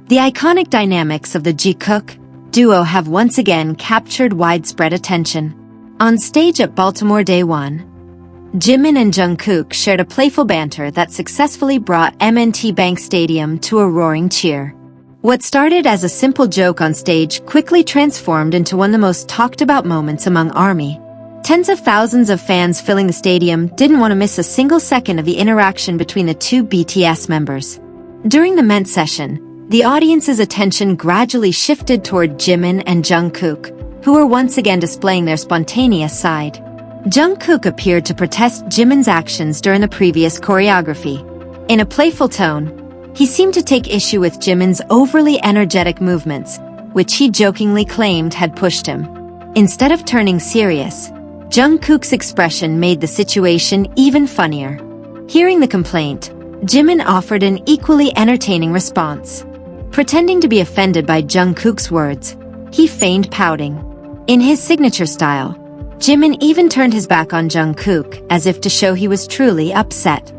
The iconic dynamics of the Jikook duo have once again captured widespread attention. On stage at Baltimore Day 1, Jimin and Jungkook shared a playful banter that successfully brought M&T Bank Stadium to a roaring cheer. What started as a simple joke on stage quickly transformed into one of the most talked-about moments among ARMY. Tens of thousands of fans filling the stadium didn't want to miss a single second of the interaction between the two BTS members. During the M&T session, the audience's attention gradually shifted toward Jimin and Jungkook, who were once again displaying their spontaneous side. Jungkook appeared to protest Jimin's actions during the previous choreography. In a playful tone, he seemed to take issue with Jimin's overly energetic movements, which he jokingly claimed had pushed him. Instead of turning serious, Jungkook's expression made the situation even funnier. Hearing the complaint, Jimin offered an equally entertaining response. Pretending to be offended by Jungkook's words, he feigned pouting. In his signature style, Jimin even turned his back on Jungkook as if to show he was truly upset.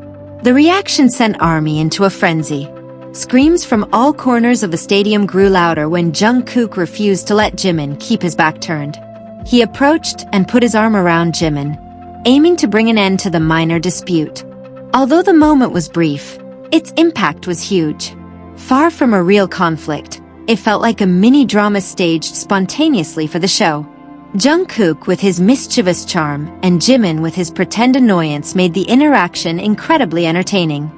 The reaction sent ARMY into a frenzy. Screams from all corners of the stadium grew louder when Jungkook refused to let Jimin keep his back turned. He approached and put his arm around Jimin, aiming to bring an end to the minor dispute. Although the moment was brief, its impact was huge. Far from a real conflict, it felt like a mini-drama staged spontaneously for the show. Jungkook with his mischievous charm and Jimin with his pretend annoyance made the interaction incredibly entertaining.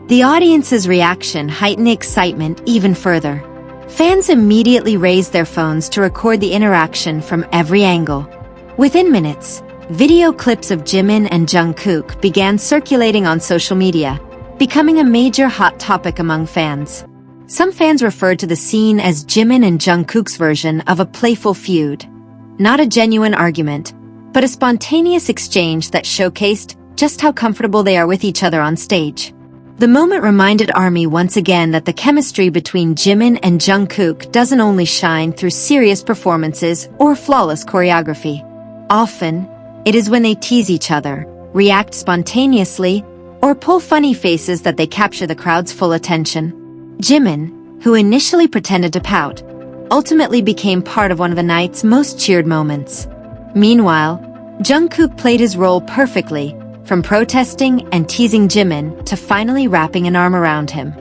The audience's reaction heightened the excitement even further. Fans immediately raised their phones to record the interaction from every angle. Within minutes, video clips of Jimin and Jungkook began circulating on social media, becoming a major hot topic among fans. Some fans referred to the scene as Jimin and Jungkook's version of a playful feud. Not a genuine argument, but a spontaneous exchange that showcased just how comfortable they are with each other on stage. The moment reminded ARMY once again that the chemistry between Jimin and Jungkook doesn't only shine through serious performances or flawless choreography. Often, it is when they tease each other, react spontaneously, or pull funny faces that they capture the crowd's full attention. Jimin, who initially pretended to pout, ultimately became part of one of the night's most cheered moments. Meanwhile, Jungkook played his role perfectly, from protesting and teasing Jimin to finally wrapping an arm around him.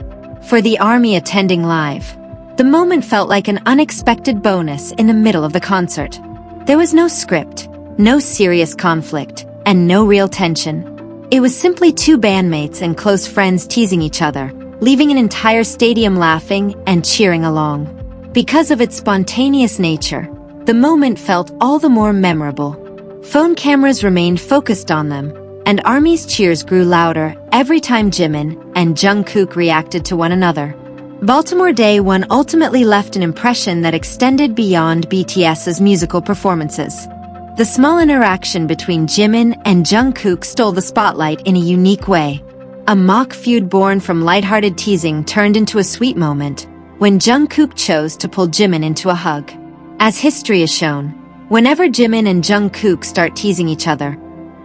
For the ARMY attending live, the moment felt like an unexpected bonus in the middle of the concert. There was no script, no serious conflict, and no real tension. It was simply two bandmates and close friends teasing each other, leaving an entire stadium laughing and cheering along. Because of its spontaneous nature, the moment felt all the more memorable. Phone cameras remained focused on them, and ARMY's cheers grew louder every time Jimin and Jungkook reacted to one another. Baltimore Day 1 ultimately left an impression that extended beyond BTS's musical performances. The small interaction between Jimin and Jungkook stole the spotlight in a unique way. A mock feud born from lighthearted teasing turned into a sweet moment when Jungkook chose to pull Jimin into a hug. As history has shown, whenever Jimin and Jungkook start teasing each other,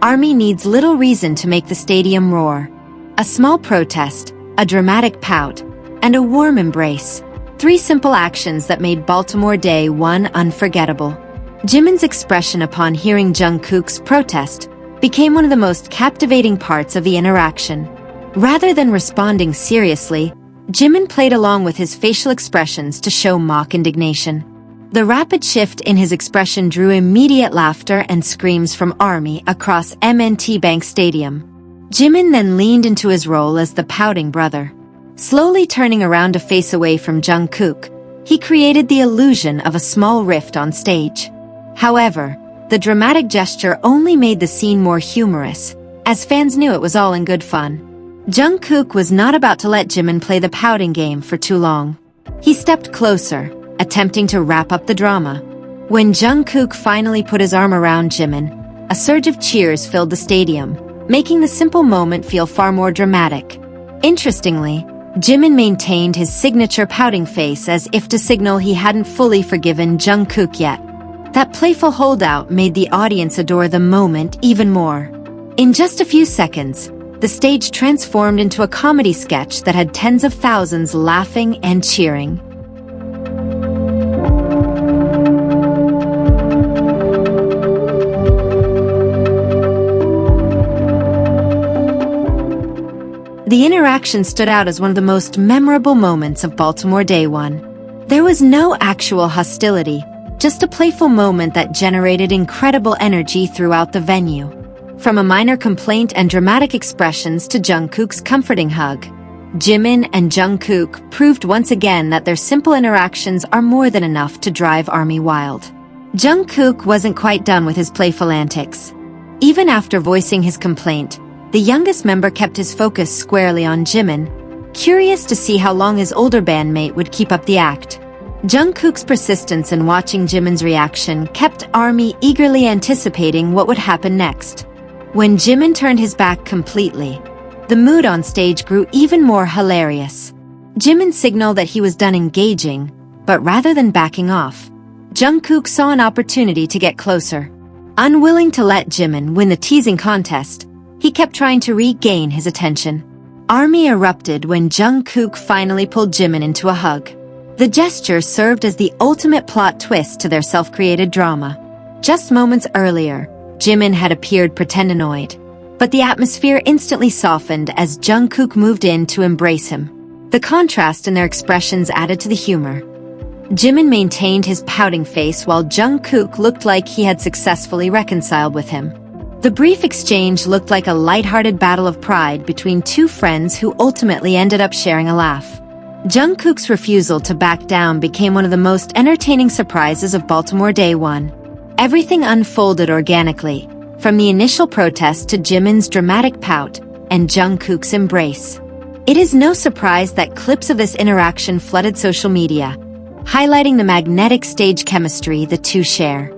ARMY needs little reason to make the stadium roar. A small protest, a dramatic pout, and a warm embrace. Three simple actions that made Baltimore Day 1 unforgettable. Jimin's expression upon hearing Jungkook's protest became one of the most captivating parts of the interaction. Rather than responding seriously, Jimin played along with his facial expressions to show mock indignation. The rapid shift in his expression drew immediate laughter and screams from ARMY across M&T Bank Stadium. Jimin then leaned into his role as the pouting brother. Slowly turning around to face away from Jungkook, he created the illusion of a small rift on stage. However, the dramatic gesture only made the scene more humorous, as fans knew it was all in good fun. Jungkook was not about to let Jimin play the pouting game for too long. He stepped closer, attempting to wrap up the drama. When Jungkook finally put his arm around Jimin, a surge of cheers filled the stadium, making the simple moment feel far more dramatic. Interestingly, Jimin maintained his signature pouting face as if to signal he hadn't fully forgiven Jungkook yet. That playful holdout made the audience adore the moment even more. In just a few seconds, the stage transformed into a comedy sketch that had tens of thousands laughing and cheering. The interaction stood out as one of the most memorable moments of Baltimore Day 1. There was no actual hostility, just a playful moment that generated incredible energy throughout the venue. From a minor complaint and dramatic expressions to Jungkook's comforting hug, Jimin and Jungkook proved once again that their simple interactions are more than enough to drive ARMY wild. Jungkook wasn't quite done with his playful antics. Even after voicing his complaint, the youngest member kept his focus squarely on Jimin, curious to see how long his older bandmate would keep up the act. Jungkook's persistence in watching Jimin's reaction kept ARMY eagerly anticipating what would happen next. When Jimin turned his back completely, the mood on stage grew even more hilarious. Jimin signaled that he was done engaging, but rather than backing off, Jungkook saw an opportunity to get closer. Unwilling to let Jimin win the teasing contest, he kept trying to regain his attention. ARMY erupted when Jungkook finally pulled Jimin into a hug. The gesture served as the ultimate plot twist to their self-created drama. Just moments earlier, Jimin had appeared pretend annoyed, but the atmosphere instantly softened as Jungkook moved in to embrace him. The contrast in their expressions added to the humor. Jimin maintained his pouting face while Jungkook looked like he had successfully reconciled with him. The brief exchange looked like a lighthearted battle of pride between two friends who ultimately ended up sharing a laugh. Jungkook's refusal to back down became one of the most entertaining surprises of Baltimore Day 1. Everything unfolded organically, from the initial protest to Jimin's dramatic pout and Jungkook's embrace. It is no surprise that clips of this interaction flooded social media, highlighting the magnetic stage chemistry the two share.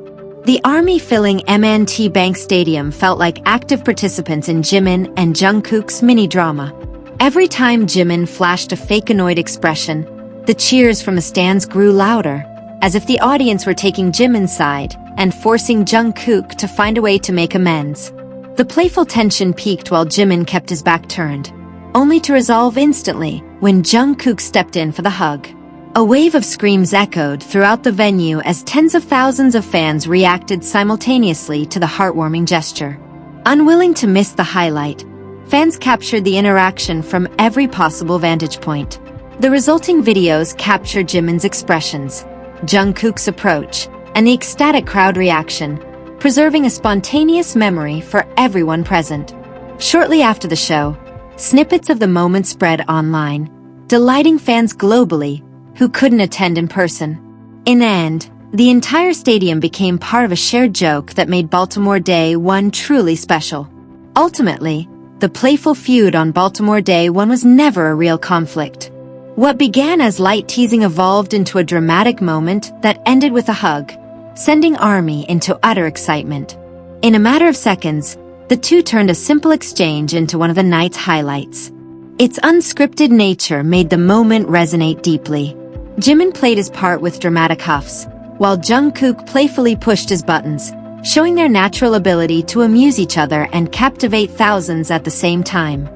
The ARMY filling M&T Bank Stadium felt like active participants in Jimin and Jungkook's mini-drama. Every time Jimin flashed a fake annoyed expression, the cheers from the stands grew louder, as if the audience were taking Jimin's side and forcing Jungkook to find a way to make amends. The playful tension peaked while Jimin kept his back turned, only to resolve instantly when Jungkook stepped in for the hug. A wave of screams echoed throughout the venue as tens of thousands of fans reacted simultaneously to the heartwarming gesture. Unwilling to miss the highlight, fans captured the interaction from every possible vantage point. The resulting videos captured Jimin's expressions, Jungkook's approach, and the ecstatic crowd reaction, preserving a spontaneous memory for everyone present. Shortly after the show, snippets of the moment spread online, delighting fans globally who couldn't attend in person. In the end, the entire stadium became part of a shared joke that made Baltimore Day 1 truly special. Ultimately, the playful feud on Baltimore Day 1 was never a real conflict. What began as light teasing evolved into a dramatic moment that ended with a hug, sending ARMY into utter excitement. In a matter of seconds, the two turned a simple exchange into one of the night's highlights. Its unscripted nature made the moment resonate deeply. Jimin played his part with dramatic huffs, while Jungkook playfully pushed his buttons, showing their natural ability to amuse each other and captivate thousands at the same time.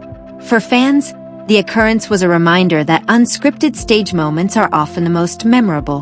For fans, the occurrence was a reminder that unscripted stage moments are often the most memorable.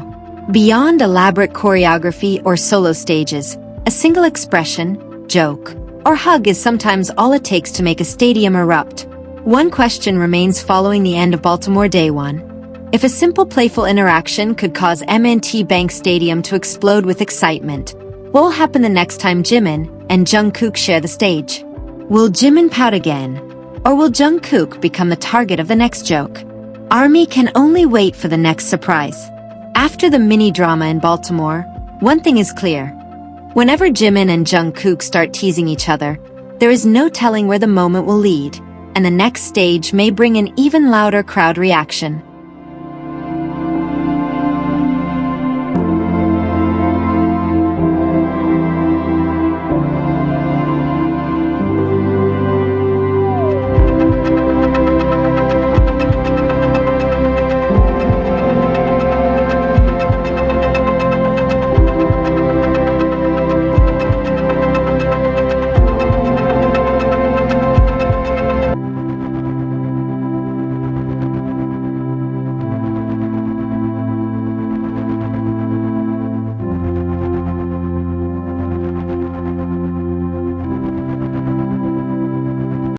Beyond elaborate choreography or solo stages, a single expression, joke, or hug is sometimes all it takes to make a stadium erupt. One question remains following the end of Baltimore Day 1. If a simple playful interaction could cause M&T Bank Stadium to explode with excitement, what will happen the next time Jimin and Jungkook share the stage? Will Jimin pout again? Or will Jungkook become the target of the next joke? ARMY can only wait for the next surprise. After the mini-drama in Baltimore, one thing is clear. Whenever Jimin and Jungkook start teasing each other, there is no telling where the moment will lead, and the next stage may bring an even louder crowd reaction.